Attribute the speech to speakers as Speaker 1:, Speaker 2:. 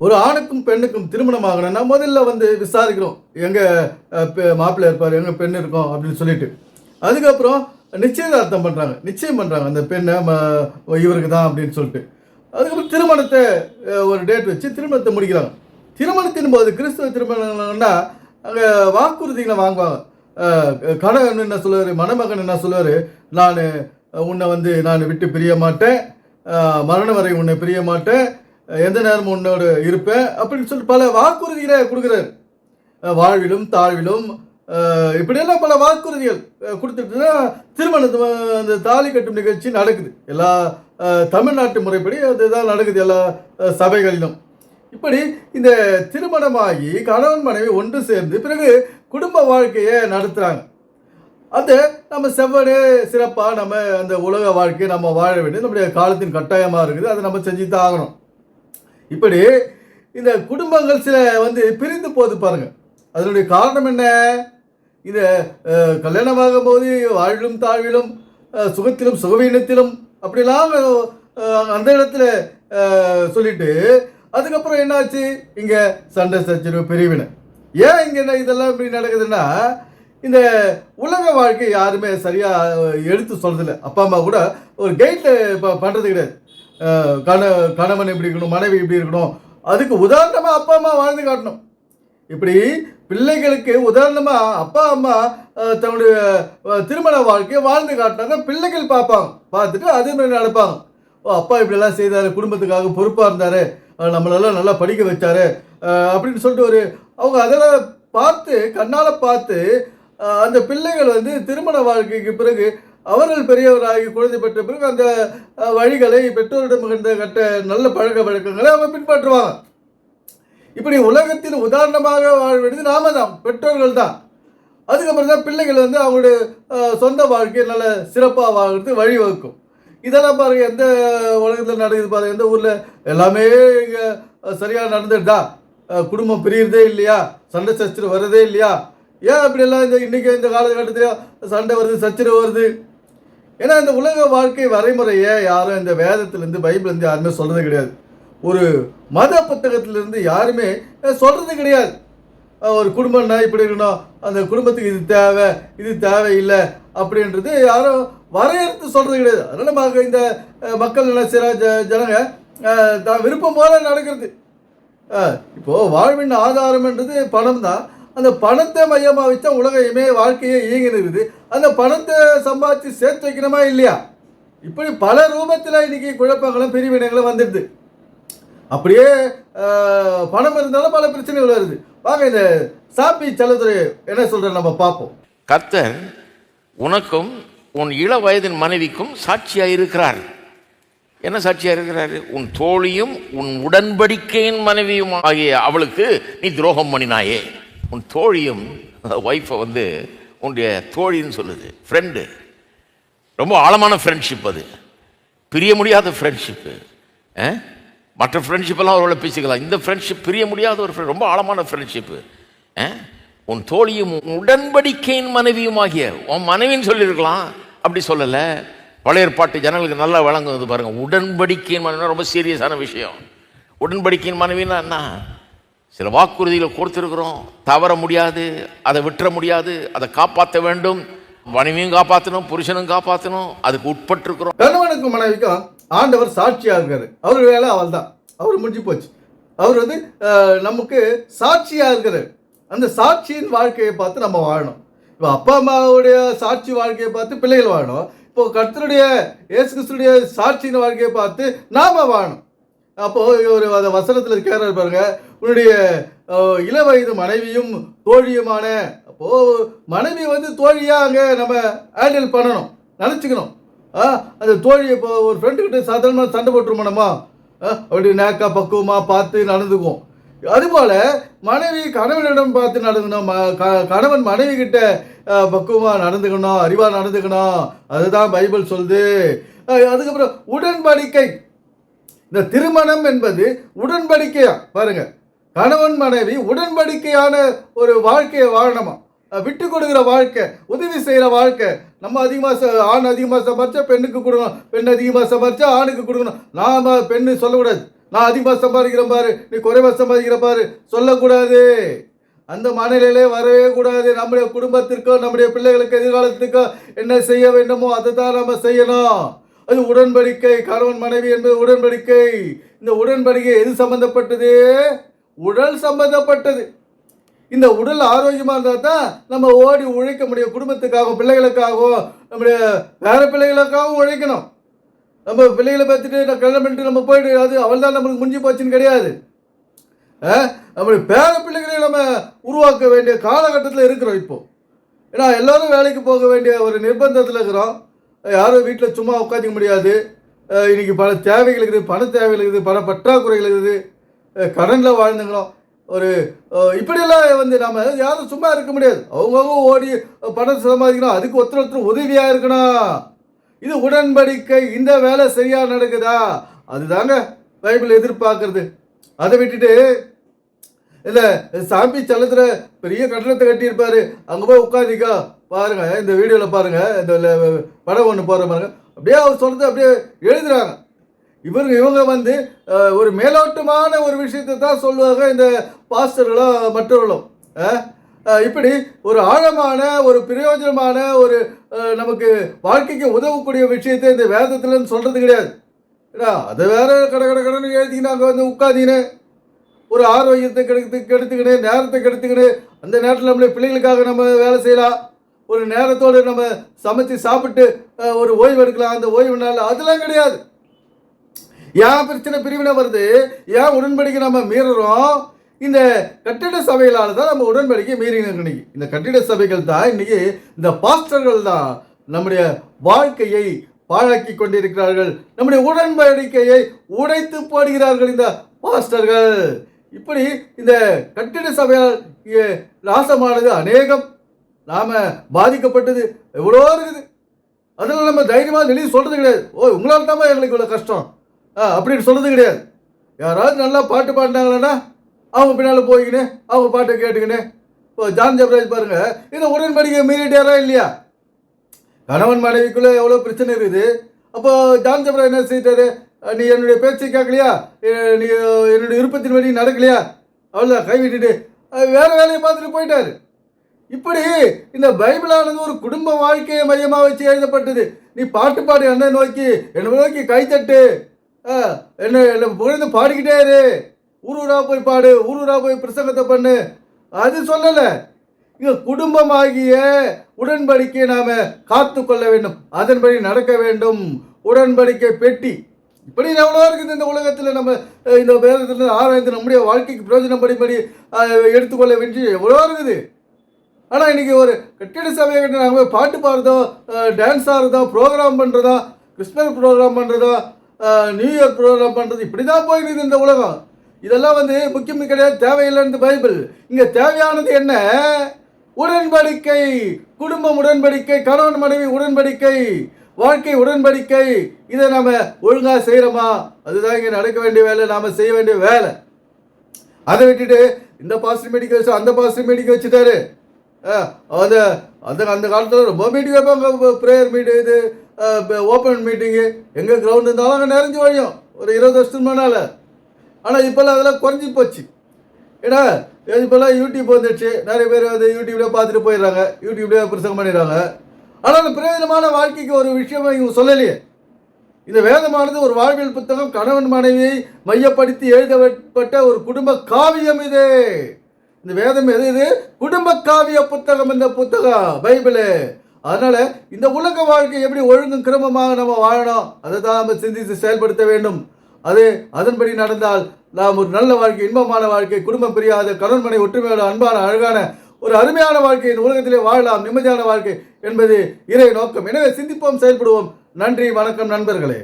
Speaker 1: ஒரு ஆணுக்கும் பெண்ணுக்கும் திருமணம் ஆகணும்னா முதல்ல வந்து விசாரிக்கிறோம், எங்கள் மாப்பிள்ளை இருப்பார், எங்கள் பெண் இருக்கும் அப்படின்னு சொல்லிட்டு. அதுக்கப்புறம் நிச்சயதார்த்தம் பண்ணுறாங்க, நிச்சயம் பண்ணுறாங்க அந்த பெண்ணை இவருக்கு தான் அப்படின்னு சொல்லிட்டு. அதுக்கப்புறம் திருமணத்தை ஒரு டேட் வச்சு திருமணத்தை முடிக்கிறாங்க. திருமணத்தின் போது கிறிஸ்துவ திருமணம்னா அங்கே வாக்குறுதிகளை வாங்குவாங்க. கணவன் என்ன சொல்லுவார், மணமகன் என்ன சொல்லுவார், நான் உன்னை வந்து நான் விட்டு பிரிய மாட்டேன், மரணம் வரை உன்னை பிரிய மாட்டேன், எந்த நேரமும் உன்னோடு இருப்பேன் அப்படின்னு சொல்லிட்டு பல வாக்குறுதிகளை கொடுக்குறாரு. வாழ்விலும் தாழ்விலும் இப்படியெல்லாம் பல வாக்குறுதிகள் கொடுத்துட்டு தான் திருமணத்து அந்த தாலி கட்டும் நிகழ்ச்சி நடக்குது. எல்லா தமிழ்நாட்டு முறைப்படி அதுதான் நடக்குது எல்லா சபைகளிலும். இப்படி இந்த திருமணமாகி கணவன் மனைவி ஒன்று சேர்ந்து பிறகு குடும்ப வாழ்க்கையை நடத்துகிறாங்க. அது நம்ம செவ்வனே சிறப்பாக நம்ம அந்த உலக வாழ்க்கையை நம்ம வாழ வேண்டியது நம்முடைய காலத்தின் கட்டாயமாக இருக்குது. அதை நம்ம செஞ்சு தான் ஆகணும். இப்படி இந்த குடும்பங்கள் சில வந்து பிரிந்து போது பாருங்க. அதனுடைய காரணம் என்ன? இந்த கல்யாணமாகும் போது வாழ்விலும் தாழ்விலும் சுகத்திலும் சுகவீனத்திலும் அப்படிலாம் அந்த இடத்துல சொல்லிட்டு அதுக்கப்புறம் என்னாச்சு, இங்கே சண்டை சச்சரவு பிரிவினை. ஏன் இங்கே இதெல்லாம் இப்படி நடக்குதுன்னா, இந்த உலக வாழ்க்கை யாருமே சரியாக எடுத்து சொல்றதில்லை. அப்பா அம்மா கூட ஒரு கைட்டில் பண்ணுறது கிடையாது. கணவன் இப்படி இருக்கணும், மனைவி இப்படி இருக்கணும், அதுக்கு உதாரணமாக அப்பா அம்மா வாழ்ந்து காட்டணும். இப்படி பிள்ளைகளுக்கு உதாரணமாக அப்பா அம்மா தன்னுடைய திருமண வாழ்க்கையை வாழ்ந்து காட்டினாங்க. பிள்ளைகள் பார்ப்பாங்க, பார்த்துட்டு அதே மாதிரி நடப்பாங்க. ஓ, அப்பா இப்படிலாம் செய்தார், குடும்பத்துக்காக பொறுப்பாக இருந்தார், நம்மளெல்லாம் நல்லா படிக்க வச்சார் அப்படின்னு சொல்லிட்டு அவங்க அதெல்லாம் பார்த்து கண்ணால் பார்த்து அந்த பிள்ளைகள் வந்து திருமண வாழ்க்கைக்கு பிறகு அவர்கள் பெரியவராகி குழந்தை பெற்ற பிறகு அந்த வழிகளை பெற்றோரிடம் கட்ட நல்ல பழக்க வழக்கங்களை அவங்க பின்பற்றுவாங்க. இப்படி உலகத்தின் உதாரணமாக வாழ வேண்டியது நாம தான், பெற்றோர்கள் தான். அதுக்கப்புறம் தான் பிள்ளைகள் வந்து அவங்களுடைய சொந்த வாழ்க்கையை நல்ல சிறப்பாக வாழ்கிறதுக்கு வழிவகுக்கும். இதெல்லாம் பாருங்கள், எந்த உலகத்தில் நடக்குது பாருங்கள், எந்த ஊரில் எல்லாமே இங்கே சரியாக நடந்துட்டா, குடும்பம் பிரிகிறதே இல்லையா, சண்டை சச்சரவு வர்றதே இல்லையா? ஏன் அப்படியெல்லாம் இன்றைக்கி இந்த காலகட்டத்தில் சண்டை வருது, சச்சரவு வருது? ஏன்னா இந்த உலக வாழ்க்கை வரைமுறையை யாரும் இந்த வேதத்திலேருந்து பைபிள்லேருந்து யாருமே சொல்கிறது கிடையாது. ஒரு மத புத்தகத்திலிருந்து யாருமே சொல்கிறது கிடையாது. ஒரு குடும்பம்னா இப்படி இருக்கணும், அந்த குடும்பத்துக்கு இது தேவை, இது தேவையில்லை அப்படின்றது யாரும் வரையறுத்து சொல்கிறது கிடையாது. அதனால் இந்த மக்கள் என்ன செய்கிற ஜனங்க தான் விருப்பம் போல நடக்கிறது. இப்போது வாழ்வின் ஆதாரம்ன்றது பணம் தான். அந்த பணத்தை மையமாக வச்சா உலகையுமே வாழ்க்கையே இயங்கினுக்குது. அந்த பணத்தை சம்பாதிச்சு சேர்த்து வைக்கணுமா இல்லையா? இப்படி பல ரூபத்தில் இன்றைக்கி குழப்பங்களும் பிரிவினைகளும் வந்துடுது. அப்படியே பணம் இருந்தாலும் பல பிரச்சனைகள் வருது. வாங்க இந்த சாப்பி செல்லத்துறை என்ன சொல்ற நம்ம பார்ப்போம்.
Speaker 2: கர்த்தர் உனக்கும் உன் இள வயதின் மனைவிக்கும் சாட்சியாக இருக்கிறார். என்ன சாட்சியாக இருக்கிறாரு? உன் தோழியும் உன் உடன்படிக்கையின் மனைவியும் ஆகிய அவளுக்கு நீ துரோகம் பண்ணினாயே. உன் தோழியும், ஒய்ஃபை வந்து உன்னுடைய தோழின்னு சொல்லுது, ஃப்ரெண்டு. ரொம்ப ஆழமான ஃப்ரெண்ட்ஷிப், அது பிரிய முடியாத ஃப்ரெண்ட்ஷிப்பு. மற்ற ஃப்ரெண்ட்ஷிப்பெல்லாம் அவரோட பேசிக்கலாம், இந்த ஃப்ரெண்ட்ஷிப் பிரிய முடியாத ஒரு ஃப்ரெண்ட், ரொம்ப ஆழமான ஃப்ரெண்ட்ஷிப்பு. உன் தோழியும் உடன்படிக்கையின் மனைவியும் ஆகிய, உன் மனைவின்னு சொல்லியிருக்கலாம், அப்படி சொல்லலை. பழைய ஏற்பாட்டு ஜனங்களுக்கு நல்லா வழங்குவது பாருங்கள். உடன்படிக்கையின் மனைவி ரொம்ப சீரியஸான விஷயம். உடன்படிக்கையின் மனைவின்னா என்ன? சில வாக்குறுதிகளை கொடுத்துருக்குறோம், தவற முடியாது, அதை விட்டுற முடியாது, அதை காப்பாற்ற வேண்டும். மனைவியும் காப்பாற்றணும், புருஷனும் காப்பாற்றணும், அதுக்கு உட்பட்டுருக்குறோம்.
Speaker 1: கணவனுக்கும் மனைவிக்கும் ஆண்டவர் சாட்சியாக இருக்காரு. அவர் வேலை அவள் தான், அவர் முடிஞ்சு போச்சு. அவர் வந்து நமக்கு சாட்சியாக இருக்கிறார். அந்த சாட்சியின் வாழ்க்கையை பார்த்து நம்ம வாழணும். இப்போ அப்பா அம்மாவுடைய சாட்சி வாழ்க்கையை பார்த்து பிள்ளைகள் வாழணும். இப்போ கர்த்தருடைய இயேசு கிறிஸ்துடைய சாட்சியின் வாழ்க்கையை பார்த்து நாம் வாழணும். அப்போது ஒரு அந்த வசனத்தில் இருக்கிறார் பாருங்க, உன்னுடைய இள வயது மனைவியும் தோழியுமான. அப்போது மனைவி வந்து தோழியாக அங்கே நம்ம ஹேண்டில் பண்ணணும், நினச்சிக்கணும். அந்த தோழியை இப்போ ஒரு ஃப்ரெண்டுக்கிட்ட சாதாரணமாக சண்டை போட்டுருமோ நம்ம, அப்படி நேக்கா பக்குவமாக பார்த்து நடந்துக்குவோம். அதுபோல் மனைவி கணவனிடம் பார்த்து நடந்துக்கணும், கணவன் மனைவி கிட்ட பக்குவமாக நடந்துக்கணும், அறிவாக நடந்துக்கணும். அதுதான் பைபிள் சொல்லுது. அதுக்கப்புறம் உடன்படிக்கை. இந்த திருமணம் என்பது உடன்படிக்கையா பாருங்க. கணவன் மனைவி உடன்படிக்கையான ஒரு வாழ்க்கையை வாழணுமா, விட்டு கொடுக்குற வாழ்க்கை, உதவி செய்கிற வாழ்க்கை. நம்ம அதிகமாக ஆண் அதிகமாக சம்பாரிச்சா பெண்ணுக்கு கொடுக்கணும், பெண் அதிகமாக சம்பாரிச்சா ஆணுக்கு கொடுக்கணும். நாம் பெண்ணு சொல்லக்கூடாது. நான் அதிகமாக சம்பாதிக்கிறேன் பாரு, நீ குறைவாக சம்பாதிக்கிற பாரு சொல்லக்கூடாது. அந்த மனநிலையிலே வரவே கூடாது. நம்முடைய குடும்பத்திற்கோ நம்முடைய பிள்ளைகளுக்கு எதிர்காலத்துக்கோ என்ன செய்ய வேண்டுமோ அதை தான் நம்ம செய்யணும். அது உடன்படிக்கை. கணவன் மனைவி என்பது உடன்படிக்கை. இந்த உடன்படிக்கை எது சம்பந்தப்பட்டது? உடல் சம்பந்தப்பட்டது. இந்த உடல் ஆரோக்கியமாக இருந்தால் தான் நம்ம ஓடி உழைக்க முடியும். குடும்பத்துக்காகவும் பிள்ளைகளுக்காகவும் நம்முடைய வேற பிள்ளைகளுக்காகவும் உழைக்கணும். நம்ம பிள்ளைகளை பார்த்துட்டு நான் கல்யாணம் பண்ணிட்டு நம்ம போயிட்டு அது அவள் தான் நம்மளுக்கு முடிஞ்சு போச்சுன்னு கிடையாது. நம்முடைய பேர பிள்ளைகளை நம்ம உருவாக்க வேண்டிய காலகட்டத்தில் இருக்கிறோம் இப்போ. ஏன்னா எல்லோரும் வேலைக்கு போக வேண்டிய ஒரு நிர்பந்தத்தில் இருக்கிறோம். யாரும் வீட்டில் சும்மா உட்காந்துக்க முடியாது. இன்னைக்கு பல தேவைகள் இருக்குது, பண தேவைகள் இருக்குது, பண பற்றாக்குறைகள் இருக்குது, கடனில் வாழ்ந்துக்கிறோம். ஒரு இப்படியெல்லாம் வந்து நம்ம யாரும் சும்மா இருக்க முடியாது. அவங்கவுங்க ஓடி பணம் சம்பாதிக்கணும். அதுக்கு ஒருத்தர் உதவியாக இருக்கணும். இது உடன்படிக்கை. இந்த வேலை சரியாக நடக்குதா? அதுதாங்க பைபிள் எதிர்பார்க்கறது. அதை விட்டுட்டு இல்லை சாமி சலத்தில் பெரிய கட்டணத்தை கட்டியிருப்பாரு, அங்கே போய் உட்காந்துக்கா பாருங்க. இந்த வீடியோவில் பாருங்க, இந்த படம் ஒன்று போகிற பாருங்க. அப்படியே அவர் சொல்கிறது அப்படியே எழுதுறாங்க. இவங்க வந்து ஒரு மேலோட்டமான ஒரு விஷயத்தை தான் சொல்லுவாங்க இந்த பாஸ்டர்களோ மற்றவர்களும். இப்படி ஒரு ஆழமான ஒரு பிரயோஜனமான ஒரு நமக்கு வாழ்க்கைக்கு உதவக்கூடிய விஷயத்தை இந்த வேதத்தில் சொல்கிறது கிடையாது. ஏன்னா அதை வேற கடன்னு எழுதிக்கின்னு அங்கே வந்து உட்காந்தின்னு ஒரு ஆரோக்கியத்தை கெடுத்துக்கினு நேரத்தை கெடுத்துக்கினு அந்த நேரத்தில் நம்மளுடைய பிள்ளைகளுக்காக நம்ம வேலை செய்யலாம். ஒரு நேரத்தோடு நம்ம சமைச்சு சாப்பிட்டு ஒரு ஓய்வு எடுக்கலாம். அந்த ஓய்வு நாள் அதெல்லாம் கிடையாது. ஏன் பிரச்சனை பிரிவினை வருது? ஏன் உடன்படிக்கை நம்ம மீறுறோம்? இந்த கட்டிட சபைகளால் தான் நம்ம உடன்படிக்கை மீறினோம். இன்னைக்கு இந்த கட்டிட சபைகள் தான், இன்னைக்கு இந்த பாஸ்டர்கள் தான் நம்முடைய வாழ்க்கையை பாழாக்கி கொண்டிருக்கிறார்கள். நம்முடைய உடன்படிக்கையை உடைத்து போடுகிறார்கள் இந்த பாஸ்டர்கள். இப்படி இந்த கட்டிட சபையால் நாசமானது அநேகம். நாம் பாதிக்கப்பட்டது எவ்வளோ இருக்குது. அதில் நம்ம தைரியமாக வெளியே சொல்கிறது கிடையாது. உங்களால் தான் எங்களுக்கு இவ்வளோ கஷ்டம் அப்படின்னு சொல்கிறது கிடையாது. யாராவது நல்லா பாட்டு பாடினாங்களா அவங்க பின்னால் போய்க்கினே அவங்க பாட்டை கேட்டுக்கினே. இப்போ ஜான் ஜெபராஜ் பாருங்க, இந்த உடன்படிக்கை மீறிட்டாரா இல்லையா? கணவன் மனைவிக்குள்ளே எவ்வளோ பிரச்சனை இருக்குது. அப்போ ஜான் ஜெபராஜ் என்ன செய்தாரு? நீ என்னுடைய பேச்சை கேட்கலையா, நீ என்னுடைய விருப்பத்தின் வழி நடக்கலையா, அவ்வளோதான் கைவிட்டுட்டு வேறு வேலையை பார்த்துட்டு போயிட்டாரு. இப்படி இந்த பைபிளானது ஒரு குடும்ப வாழ்க்கையை மையமாக வச்சு எழுதப்பட்டது. நீ பாட்டு பாடு, என்னை நோக்கி கைத்தட்டு, என்ன புகழ்ந்து பாடிக்கிட்டே இரு, ஊரூரா போய் பாடு, ஊரூரா போய் பிரசங்கத்தை பண்ணு, அது சொல்லலை. இங்கே குடும்பமாகிய உடன்படிக்கையை நாம் காத்து கொள்ள வேண்டும், அதன்படி நடக்க வேண்டும். உடன்படிக்கை பெட்டி இப்படி எவ்வளோ இருக்குது இந்த உலகத்தில். நம்ம இந்த வேதத்தில் ஆராய்ந்து நம்முடைய வாழ்க்கைக்கு பிரயோஜனப்படிப்படி எடுத்துக்கொள்ள வேண்டிய எவ்வளோ இருக்குது. ஆனால் இன்றைக்கி ஒரு கட்டிட சபையை கட்டி நாங்கள் பாட்டு பாடுறதோ, டான்ஸ் ஆடுறதோ, ப்ரோக்ராம் பண்ணுறதோ, கிறிஸ்மஸ் ப்ரோக்ராம் பண்ணுறதோ, நியூ இயர் ப்ரோக்ராம் பண்ணுறது, இப்படி தான் போயிருக்குது இந்த உலகம். இதெல்லாம் வந்து முக்கியம் கிடையாது, தேவையில்லைன்னு பைபிள். இங்கே தேவையானது என்ன? உடன்படிக்கை, குடும்பம் உடன்படிக்கை, கணவன் மனைவி உடன்படிக்கை, வாழ்க்கை உடன்படிக்கை. இதை நம்ம ஒழுங்காக செய்கிறோமா? அதுதான் இங்கே நடக்க வேண்டிய வேலை, நாம் செய்ய வேண்டிய வேலை. அதை விட்டுட்டு இந்த பாஸ்டர் மீட்டிங் வச்சு அந்த பாஸ்டர் மீட்டிங் வச்சுட்டாரு. அந்த காலத்தில் ரொம்ப மீட்டிங் வைப்பாங்க, ப்ரேயர் மீட்டிங், இது ஓப்பன் மீட்டிங்கு. எங்கே கிரவுண்ட் இருந்தாலும் அங்கே நிறைஞ்சு வழியும் ஒரு 20 வருஷத்துக்கு முன்னால். ஆனால் இப்போல்லாம் அதெல்லாம் குறைஞ்சி போச்சு. ஏன்னா இப்போல்லாம் யூடியூப் வந்துடுச்சு, நிறைய பேர் வந்து யூடியூப்லேயே பார்த்துட்டு போயிடுறாங்க, யூடியூப்லேயே பிரசங்கம் பண்ணிடுறாங்க. ஆனால் அந்த பிரயோஜனமான வாழ்க்கைக்கு ஒரு விஷயம் இவங்க சொல்லலையே. இந்த வேதமானது ஒரு வாழ்வியல் புத்தகம், கணவன் மனைவியை மையப்படுத்தி எழுதப்பட்ட ஒரு குடும்ப காவியம் இது. இந்த வேதம் எது? இது குடும்ப காவிய புத்தகம், இந்த புத்தகம் பைபிளு. அதனால இந்த உலக வாழ்க்கை எப்படி ஒழுங்கும் கிரமமாக நம்ம வாழணும், அதை தான் நம்ம சிந்தித்து செயல்படுத்த வேண்டும். அதன்படி நடந்தால் நாம் ஒரு நல்ல வாழ்க்கை, இன்பமான வாழ்க்கை, குடும்பம் பிரியாத, கணவன் மனைவி ஒற்றுமையோட அன்பான அழகான ஒரு அருமையான வாழ்க்கை இந்த உலகத்திலே வாழலாம், நிம்மதியான வாழ்க்கை என்பது இறை நோக்கம். எனவே சிந்திப்போம், செயல்படுவோம். நன்றி, வணக்கம் நண்பர்களே.